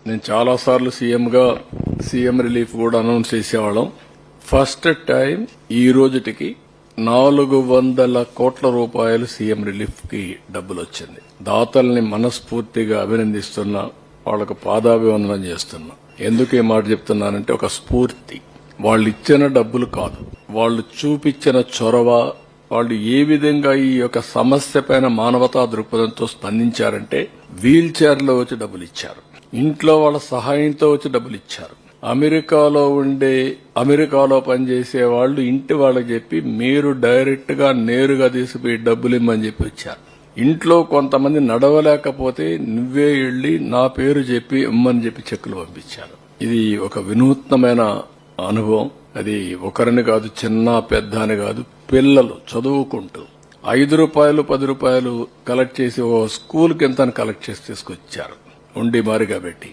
నేను చాలా సార్లు సీఎం రిలీఫ్ కూడా అనౌన్స్ చేసేవాళ్ళం. ఫస్ట్ టైం ఈ రోజుటికి 400 కోట్ల రూపాయలు సీఎం రిలీఫ్ కి డబ్బులు వచ్చింది. దాతల్ని మనస్ఫూర్తిగా అభినందిస్తున్నా, వాళ్లకు పాదాభివందనం చేస్తున్నా. ఎందుకు ఈ మాట చెప్తున్నానంటే ఒక స్ఫూర్తి. వాళ్ళు ఇచ్చిన డబ్బులు కాదు, వాళ్ళు చూపించిన చొరవ, వాళ్ళు ఏ విధంగా ఈ యొక్క సమస్య పైన మానవతా దృక్పథంతో స్పందించారంటే వీల్ చైర్లో వచ్చి డబ్బులు ఇచ్చారు, ఇంట్లో వాళ్ళ సహాయంతో వచ్చి డబ్బులు ఇచ్చారు. అమెరికాలో పనిచేసే వాళ్ళు ఇంటి వాళ్ళకి చెప్పి మీరు డైరెక్ట్ గా నేరుగా తీసుకుపోయి డబ్బులు ఇమ్మని చెప్పి వచ్చారు. ఇంట్లో కొంతమంది నడవలేకపోతే నువ్వే వెళ్లి నా పేరు చెప్పి ఇమ్మని చెప్పి చెక్కులు పంపించారు. ఇది ఒక వినూత్నమైన అనుభవం. అది ఒకరిని కాదు, చిన్న పెద్ద అని కాదు, పిల్లలు చదువుకుంటూ 5 రూపాయలు 10 రూపాయలు కలెక్ట్ చేసి ఓ స్కూల్కి ఎంత కలెక్ట్ చేసి తీసుకొచ్చారు, ఉండి మారిగా పెట్టి.